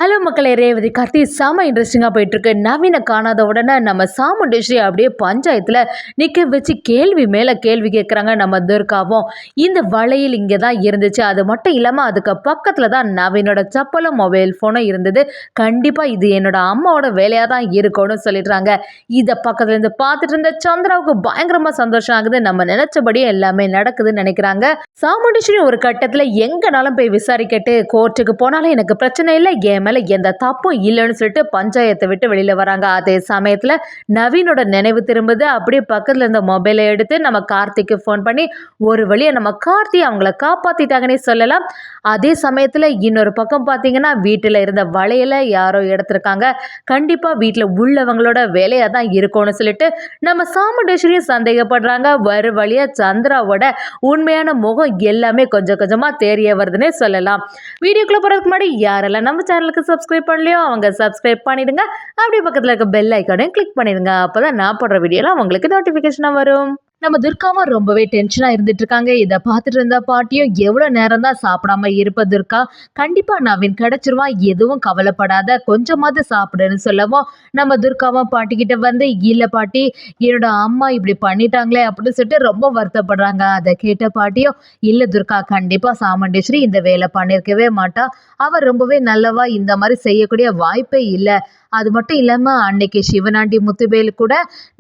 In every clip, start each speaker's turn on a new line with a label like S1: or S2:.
S1: Hello மக்களே, ரேவதி கார்த்தி செம இன்ட்ரெஸ்டிங்காக போயிட்டுருக்கு. நவீனை காணாத உடனே நம்ம சாமுண்டேஸ்வரி அப்படியே பஞ்சாயத்தில் நிற்க வச்சு கேள்வி மேலே கேள்வி கேட்குறாங்க நம்ம துர்காவும். இந்த வளையல் இங்கே தான் இருந்துச்சு, அது மட்டும் இல்லாமல் அதுக்கு பக்கத்தில் தான் நவீனோட சப்பலும் மொபைல் ஃபோனும் இருந்தது. கண்டிப்பாக இது என்னோட அம்மாவோட வேலையாக தான் இருக்கும்னு சொல்லிடுறாங்க. இதை பக்கத்துலேருந்து பார்த்துட்டு இருந்த சந்திராவுக்கு பயங்கரமாக சந்தோஷம் ஆகுது. நம்ம நினச்சபடியே எல்லாமே நடக்குதுன்னு நினைக்கிறாங்க. சாமுண்டேஸ்வரி ஒரு கட்டத்தில் எங்கனாலும் போய் விசாரிக்கட்டு, கோர்ட்டுக்கு போனாலும் எனக்கு பிரச்சனை இல்லை, என் மேலே எந்த தப்பும் இல்லைன்னு சொல்லிட்டு பஞ்சாயத்தை விட்டு வெளியில் வராங்க. அதே சமயத்தில் நவீனோட நினைவு திரும்புது. அப்படியே பக்கத்தில் இருந்த மொபைலை எடுத்து நம்ம கார்த்திக்கு ஃபோன் பண்ணி ஒரு வழியை நம்ம கார்த்தி அவங்கள காப்பாற்றிட்டாங்கன்னே சொல்லலாம். அதே சமயத்தில் இன்னொரு பக்கம் பார்த்தீங்கன்னா வீட்டில் இருந்த வளையலை யாரோ எடுத்திருக்காங்க. கண்டிப்பாக வீட்டில் உள்ளவங்களோட வேலையாக தான் இருக்கும்னு சொல்லிட்டு நம்ம சாமுண்டேஸ்வரியும் சந்தேகப்படுறாங்க. வரு வழியாக சந்திராவோட உண்மையான முகம் எல்லாமே கொஞ்சம் கொஞ்சமாக தெரிய வருதுன்னே சொல்லலாம். வீடியோக்குள்ளே போகிறதுக்கு முன்னாடி யாரெல்லாம் நம்ம சேனலுக்கு சப்ஸ்கிரைப் பண்ணலையோ அவங்க சப்ஸ்கிரைப் பண்ணிடுங்க. அப்படியே பக்கத்தில் இருக்க பெல் ஐக்கானையும் கிளிக் பண்ணிடுங்க. அப்போ தான் நான் போடுற வீடியோலாம் உங்களுக்கு நோட்டிஃபிகேஷனாக வரும். நம்ம துர்காவும் ரொம்பவே டென்ஷனாக இருந்துட்டு இருக்காங்க. இதை பார்த்துட்டு இருந்த பாட்டியும் எவ்வளோ நேரம் தான் சாப்பிடாம இருப்ப துர்கா, கண்டிப்பாக நவீன் கிடைச்சிருவான், எதுவும் கவலைப்படாத, கொஞ்சமாவது சாப்பிடுன்னு சொல்லவும் நம்ம துர்காவும் பாட்டிக்கிட்ட வந்து, இல்லை பாட்டி, என்னோட அம்மா இப்படி பண்ணிட்டாங்களே அப்படின்னு சொல்லிட்டு ரொம்ப வருத்தப்படுறாங்க. அதை கேட்ட பாட்டியும், இல்லை துர்கா, கண்டிப்பாக சாமுண்டேஸ்வரி இந்த வேலை பண்ணியிருக்கவே மாட்டா, அவள் ரொம்பவே நல்லவா, இந்த மாதிரி செய்யக்கூடிய வாய்ப்பே இல்லை. அது மட்டும் இல்லாமல் அன்னைக்கு சிவனாண்டி முத்துவேல் கூட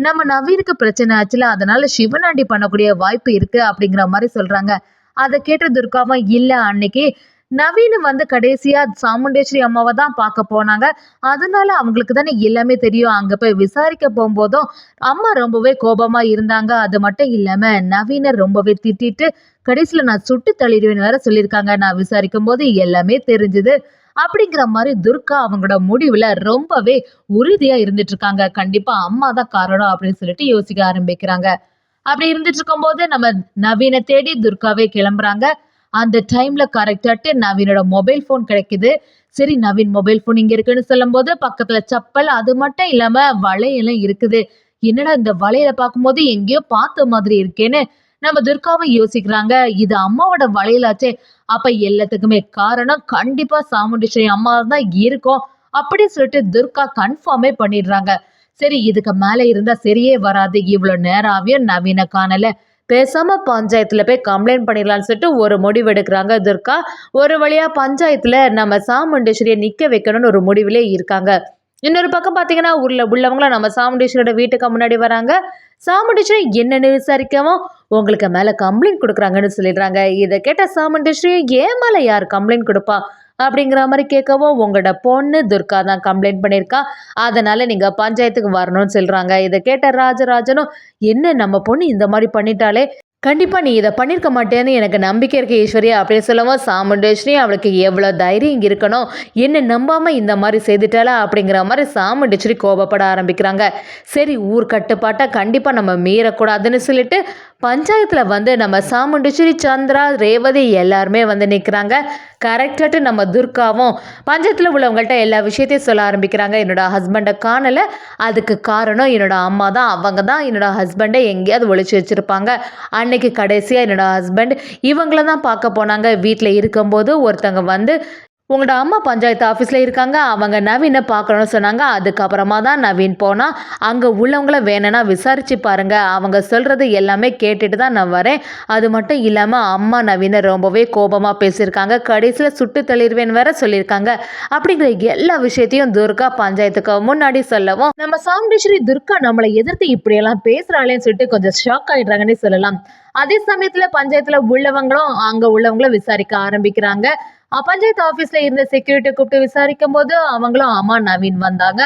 S1: நம்ம நவீனுக்கு பிரச்சனை ஆச்சுல, அதனால சிவனாண்டி பண்ணக்கூடிய வாய்ப்பு இருக்கு அப்படிங்கிற மாதிரி சொல்றாங்க. அதை கேட்ட துர்காவும், இல்லை அன்னைக்கு நவீன் வந்து கடைசியா சாமுண்டேஸ்வரி அம்மாவை தான் பார்க்க போனாங்க, அதனால அவங்களுக்கு தானே எல்லாமே தெரியும், அங்க போய் விசாரிக்க போகும்போதும் அம்மா ரொம்பவே கோபமா இருந்தாங்க. அது மட்டும் இல்லாம நவீனை ரொம்பவே திட்டிட்டு கடைசியில நான் சுட்டு தள்ளிடுவேன்னு வேற சொல்லியிருக்காங்க, நான் விசாரிக்கும் போது எல்லாமே தெரிஞ்சுது அப்படிங்கிற மாதிரி துர்கா அவங்களோட முடிவுல ரொம்பவே உறுதியா இருந்துட்டு இருக்காங்க. கண்டிப்பா அம்மா தான் காரணம் அப்படின்னு சொல்லிட்டு யோசிக்க ஆரம்பிக்கிறாங்க. அப்படி இருந்துட்டு இருக்கும் போது நம்ம நவீனை தேடி துர்காவே கிளம்புறாங்க. அந்த டைம்ல கரெக்டாட்டு நவீனோட மொபைல் போன் கிடைக்குது. சரி, நவீன் மொபைல் போன் இங்க இருக்குன்னு சொல்லும் போது பக்கத்துல சப்பல், அது மட்டும் இல்லாம வளையலும் இருக்குது. என்னடா இந்த வளையலை பார்க்கும்போது எங்கேயோ பார்த்த மாதிரி இருக்கேன்னு நம்ம துர்காவை யோசிக்கிறாங்க. இது அம்மாவோட வளையலாச்சே, அப்ப எல்லாத்துக்குமே காரணம் கண்டிப்பா சாமுண்டீஸ்வரி அம்மா தான் இருக்கும் அப்படின்னு சொல்லிட்டு துர்கா கன்ஃபார்மே பண்ணிடுறாங்க. சரி, இதுக்கு மேல இருந்தா சரியே வராது, இவ்வளவு நேரம் ஆகியும் நவீன காணல, பேசாம பஞ்சாயத்துல போய் கம்ப்ளைண்ட் பண்ணிடலாம்னு சொல்லிட்டு ஒரு முடிவு எடுக்கிறாங்க துர்கா. ஒரு வழியா பஞ்சாயத்துல நம்ம சாமுண்டீஸ்வரியை நிக்க வைக்கணும்னு ஒரு முடிவுலே இருக்காங்க. இன்னொரு பக்கம் பார்த்தீங்கன்னா ஊரில் உள்ளவங்களும் நம்ம சாமுண்டீஸ்வரியோட வீட்டுக்கு முன்னாடி வராங்க. சாமுண்டீஸ்வரி என்னன்னு விசாரிக்கவும் உங்களுக்கு மேலே கம்ப்ளைண்ட் கொடுக்குறாங்கன்னு சொல்லிடுறாங்க. இதை கேட்ட சாமுண்டீஸ்வரி, ஏன் மேலே யார் கம்ப்ளைண்ட் கொடுப்பா அப்படிங்கிற மாதிரி கேட்கவும், உங்களோட பொண்ணு துர்கா தான் கம்ப்ளைண்ட் பண்ணியிருக்கா, அதனால நீங்கள் பஞ்சாயத்துக்கு வரணும்னு சொல்கிறாங்க. இதை கேட்ட ராஜராஜனும், என்ன நம்ம பொண்ணு இந்த மாதிரி பண்ணிட்டாலே, கண்டிப்பாக நீ இதை பண்ணியிருக்க மாட்டேன்னு எனக்கு நம்பிக்கை இருக்குது ஈஸ்வரி அப்படின்னு சொல்லவும், சாமுண்டேஸ்வரி அவளுக்கு எவ்வளோ தைரியம் இருக்கணும், என்னை நம்பாமல் இந்த மாதிரி செய்துட்டாளா அப்படிங்கிற மாதிரி சாமுண்டேஸ்வரி கோபப்பட ஆரம்பிக்கிறாங்க. சரி, ஊர் கட்டுப்பாட்டை கண்டிப்பாக நம்ம மீறக்கூடாதுன்னு சொல்லிட்டு பஞ்சாயத்தில் வந்து நம்ம சாமுண்டேஸ்வரி, சந்திரா, ரேவதி எல்லாருமே வந்து நிற்கிறாங்க. கரெக்டாட்டு நம்ம துர்காவும் பஞ்சாயத்தில் உள்ளவங்கள்ட்ட எல்லா விஷயத்தையும் சொல்ல ஆரம்பிக்கிறாங்க. என்னோட ஹஸ்பண்டை காணலை, அதுக்கு காரணம் என்னோட அம்மா தான், அவங்க தான் என்னோட ஹஸ்பண்டை எங்கேயாவது ஒழிச்சு வச்சுருப்பாங்க. அன்னைக்கு கடைசியாக என்னோட ஹஸ்பண்ட் இவங்கள தான் பார்க்க போனாங்க. வீட்டில் இருக்கும்போது ஒருத்தங்க வந்து, உங்களோட அம்மா பஞ்சாயத்து ஆஃபீஸில் இருக்காங்க, அவங்க நவீனை பார்க்கணும்னு சொன்னாங்க. அதுக்கப்புறமா தான் நவீன் போனால், அங்கே உள்ளவங்கள வேணும்னா விசாரித்து பாருங்கள், அவங்க சொல்கிறது எல்லாமே கேட்டுட்டு தான் நான் வரேன். அது மட்டும் இல்லாமல் அம்மா நவீனை ரொம்பவே கோபமாக பேசியிருக்காங்க, கடைசியில் சுட்டு தள்ளிடுவேன்னு வேற சொல்லியிருக்காங்க அப்படிங்கிற எல்லா விஷயத்தையும் துர்கா பஞ்சாயத்துக்கு முன்னாடி சொல்லவும், நம்ம சாமுண்டீஸ்வரி துர்கா நம்மளை எதிர்த்து இப்படியெல்லாம் பேசுகிறாளேன்னு சொல்லிட்டு கொஞ்சம் ஷாக் ஆகிடுறாங்கன்னே சொல்லலாம். அதே சமயத்தில் பஞ்சாயத்தில் உள்ளவங்களும் அங்கே உள்ளவங்களும் விசாரிக்க ஆரம்பிக்கிறாங்க. பஞ்சாயத்து ஆஃபீஸில் இருந்த செக்யூரிட்டி கூப்பிட்டு விசாரிக்கும் போது அவங்களும் ஆமா நவீன் வந்தாங்க,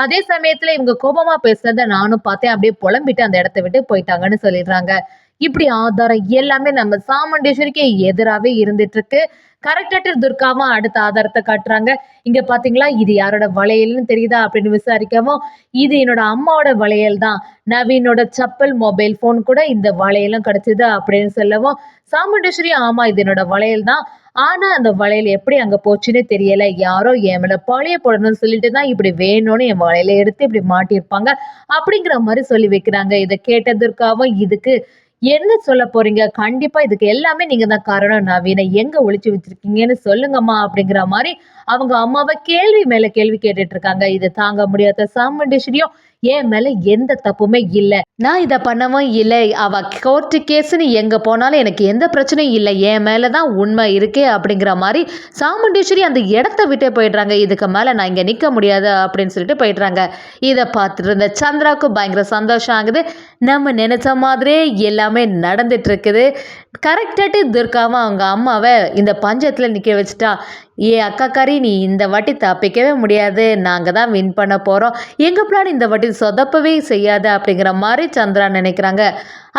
S1: அதே சமயத்தில் இவங்க கோபமாக பேசுனதை நானும் பார்த்தேன், அப்படியே புலம்பிட்டு அந்த இடத்த விட்டு போயிட்டாங்கன்னு சொல்லிடுறாங்க. இப்படி ஆதாரம் எல்லாமே நம்ம சாமுண்டீஸ்வரிக்கு எதிராகவே இருந்துட்டு இருக்கு. கரெக்டாட்டு துர்காவும் அடுத்த ஆதாரத்தை காட்டுறாங்க. இங்க பாத்தீங்களா, இது யாரோட வளையல்னு தெரியுதா அப்படின்னு விசாரிக்கவும், இது என்னோட அம்மாவோட வளையல் தான், நவீனோட சப்பல் மொபைல் போன் கூட இந்த வளையலும் கிடைச்சது அப்படின்னு சொல்லவும், சாமுண்டீஸ்வரி ஆமா இது என்னோட வளையல் தான், ஆனா அந்த வளையல் எப்படி அங்க போச்சுன்னு தெரியல, யாரோ என் மேல பழைய போடணும்னு சொல்லிட்டு தான் இப்படி வேணும்னு என் வளையல எடுத்து இப்படி மாட்டியிருப்பாங்க அப்படிங்கிற மாதிரி சொல்லி வைக்கிறாங்க. இதை கேட்டதற்காகவும் இதுக்கு என்ன சொல்ல போறீங்க? கண்டிப்பா இதுக்கு எல்லாமே நீங்க தான் காரணம். நவீன எங்க ஒளிச்சு வச்சிருக்கீங்கன்னு சொல்லுங்கம்மா அப்படிங்கிற மாரி அவங்க அம்மாவ கேள்வி மேல கேள்வி கேட்டுட்டு இருக்காங்க. இத தாங்க முடியாத சாமுண்டீஸ்வரியும் என் மேல எந்த தப்புமே இல்ல. நான் இத பண்ணவும் இல்ல. அவ கோர்ட்டு கேஸ்ன்னு எங்க போனாலும் எனக்கு எந்த பிரச்சனையும் இல்ல. என் மேல தான் உண்மை இருக்கே அப்படிங்கிற மாரி சாமுண்டீஸ்வரி அந்த இடத்த விட்டே போயிடுறாங்க. இதுக்கு மேல நான் இங்க நிக்க முடியாது அப்படின்னு சொல்லிட்டு போயிடுறாங்க. இத பார்த்துட்டு இருந்த சந்திராவுக்கு பயங்கர சந்தோஷம் ஆகுது. நம்ம நினைச்ச மாதிரியே எல்லாமே நடந்துட்டு இருக்குது. கரெக்டாட்டு துர்காவும் அவங்க அம்மாவ இந்த பஞ்சத்துல நிக்க வச்சுட்டா. அக்காக்காரி நீ இந்த வாட்டி தப்பிக்கவே முடியாது. நாங்க தான் வின் பண்ண போறோம். எங்க பிளான் இந்த வாட்டி சொதப்பவே செய்யாது அப்படிங்கிற மாதிரி சந்திரா நினைக்கிறாங்க.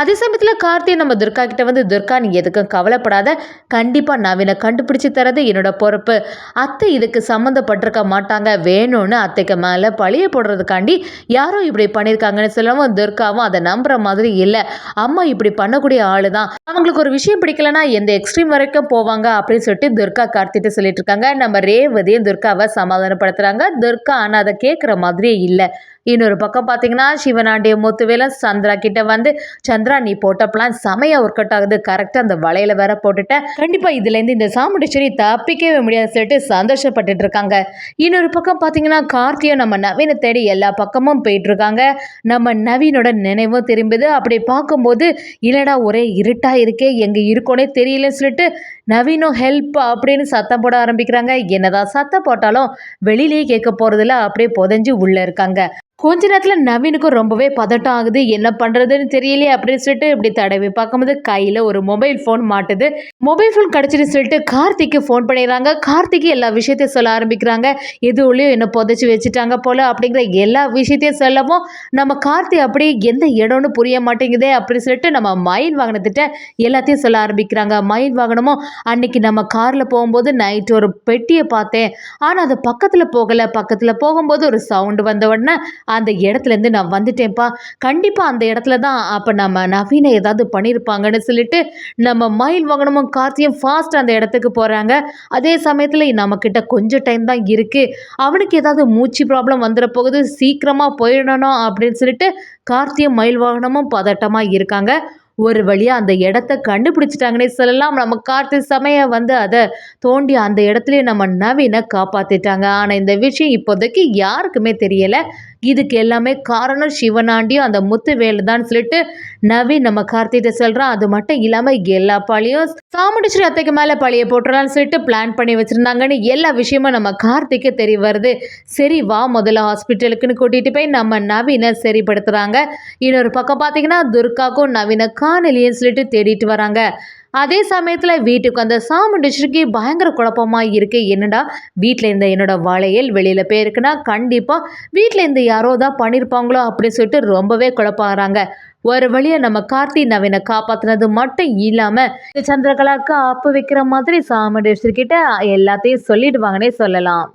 S1: அதே சமயத்துல கார்த்தி நம்ம துர்கா கிட்ட வந்து துர்கா நீ எதுக்கும் கவலைப்படாத. கண்டிப்பா நவீனை கண்டுபிடிச்சு தரது என்னோட பொறுப்பு. அத்தை இதுக்கு சம்மந்தப்பட்டிருக்க மாட்டாங்க. வேணும்னு அத்தைக்கு மேல பழிய போடுறதுக்காண்டி யாரோ இப்படி பண்ணியிருக்காங்கன்னு சொல்லவும் துர்காவும் அதை நம்புற மாதிரி இல்லை. அம்மா இப்படி பண்ணக்கூடிய ஆளு தான். அவங்களுக்கு ஒரு விஷயம் பிடிக்கலன்னா எந்த எக்ஸ்ட்ரீம் வரைக்கும் போவாங்க அப்படின்னு சொல்லிட்டு துர்கா கார்த்திட்டு சொல்லிட்டு இருக்காங்க. நம்ம ரேவதியும் துர்காவை சமாதானப்படுத்துறாங்க. துர்கா ஆனா அதை கேட்குற மாதிரியே இல்லை. இன்னொரு பக்கம் பார்த்தீங்கன்னா சிவனாண்டிய முத்துவேல சந்திரா கிட்ட வந்து சந்திரா நீ போட்ட பிளான் செமையா ஒர்க் அவுட் ஆகுது. கரெக்டாக அந்த வலையில வேற போட்டுட்டேன். கண்டிப்பா இதுலேருந்து இந்த சாமுண்டீஸ்வரி தப்பிக்கவே முடியாது சொல்லிட்டு சந்தோஷப்பட்டுட்டு இருக்காங்க. இன்னொரு பக்கம் பார்த்தீங்கன்னா கார்த்தியும் நம்ம நவீனை தேடி எல்லா பக்கமும் போயிட்டு இருக்காங்க. நம்ம நவீனோட நினைவும் திரும்புது. அப்படி பார்க்கும்போது இல்லடா ஒரே இருட்டா இருக்கே எங்க இருக்கோனே தெரியலன்னு சொல்லிட்டு நவீனும் ஹெல்ப் அப்படின்னு சத்தம் போட ஆரம்பிக்கிறாங்க. என்னதான் சத்தம் போட்டாலும் வெளியிலேயே கேட்க போறதில்ல. அப்படியே புதைஞ்சு உள்ள இருக்காங்க. கொஞ்ச நேரத்தில் நவீனுக்கும் ரொம்பவே பதட்டம் ஆகுது. என்ன பண்ணுறதுன்னு தெரியலையே அப்படின்னு சொல்லிட்டு இப்படி தடவி பார்க்கும்போது கையில் ஒரு மொபைல் ஃபோன் மாட்டுது. மொபைல் ஃபோன் கிடச்சிட்டு சொல்லிட்டு கார்த்திக்கு ஃபோன் பண்ணிடுறாங்க. கார்த்திக்கு எல்லா விஷயத்தையும் சொல்ல ஆரம்பிக்கிறாங்க. எதுவுலையும் என்ன புதைச்சி வச்சுட்டாங்க போல் அப்படிங்கிற எல்லா விஷயத்தையும் சொல்லவும் நம்ம கார்த்தி அப்படி எந்த இடம்னு புரிய மாட்டேங்குதே அப்படின்னு சொல்லிட்டு நம்ம மயில் வாகனத்திட்ட எல்லாத்தையும் சொல்ல ஆரம்பிக்கிறாங்க. மயில் வாகனமும் அன்னைக்கு நம்ம காரில் போகும்போது நைட்டு ஒரு பெட்டியை பார்த்தேன். ஆனால் அது பக்கத்தில் போகலை. பக்கத்தில் போகும்போது ஒரு சவுண்டு வந்த உடனே அந்த இடத்துலேருந்து நான் வந்துட்டேன்ப்பா. கண்டிப்பாக அந்த இடத்துல தான் அப்போ நம்ம நவீனை ஏதாவது பண்ணியிருப்பாங்கன்னு சொல்லிட்டு நம்ம மயில் வாகனமும் கார்த்தியும் ஃபாஸ்ட் அந்த இடத்துக்கு போகிறாங்க. அதே சமயத்தில் நம்மக்கிட்ட கொஞ்சம் டைம் தான் இருக்குது. அவனுக்கு ஏதாவது மூச்சு ப்ராப்ளம் வந்துட போகுது. சீக்கிரமாக போயிடணும் அப்படின்னு சொல்லிட்டு கார்த்தியும் மயில் வாகனமும் பதட்டமாக இருக்காங்க. ஒரு வழியாக அந்த இடத்த கண்டுபிடிச்சிட்டாங்கன்னே சொல்லலாம். நம்ம கார்த்தி சமயம் வந்து அதை தோண்டி அந்த இடத்துலயே நம்ம நவீனை காப்பாற்றிட்டாங்க. ஆனால் இந்த விஷயம் இப்போதைக்கு யாருக்குமே தெரியலை. இதுக்கு எல்லாமே காரணம் சிவனாண்டியும் அந்த முத்துவேலு தான் சொல்லிட்டு நவீன் நம்ம கார்த்திகிட்ட சொல்கிறான். அது மட்டும் இல்லாமல் எல்லா பழியும் சாமுண்டீஸ்வரி அத்தைக்கு மேலே பழியை போட்டுடலான்னு சொல்லிட்டு பிளான் பண்ணி வச்சுருந்தாங்கன்னு எல்லா விஷயமும் நம்ம கார்த்திக்கு தெரிய வருது. சரி வா முதல்ல ஹாஸ்பிட்டலுக்குன்னு கூட்டிகிட்டு போய் நம்ம நவீனை சரிப்படுத்துகிறாங்க. இன்னொரு பக்கம் பார்த்தீங்கன்னா துர்காக்கும் நவீனை காணலியன்னு சொல்லிட்டு தேடிட்டு வராங்க. அதே சமயத்தில் வீட்டுக்கு வந்த சாமுண்டீஸ்வரிக்கு பயங்கர குழப்பமாக இருக்குது. என்னடா வீட்டில் இருந்த என்னோட வளையல் வெளியில் போயிருக்குன்னா கண்டிப்பாக வீட்டில் இருந்து யாரோ தான் பண்ணியிருப்பாங்களோ அப்படின்னு சொல்லிட்டு ரொம்பவே குழப்பாகிறாங்க. ஒரு வழியை நம்ம கார்த்தி நவீனை காப்பாற்றினது மட்டும் இல்லாமல் சந்திரகலாவுக்கு ஆப்பு வைக்கிற மாதிரி சாமுண்டீஸ்வரி கிட்ட எல்லாத்தையும் சொல்லிடுவாங்கன்னே சொல்லலாம்.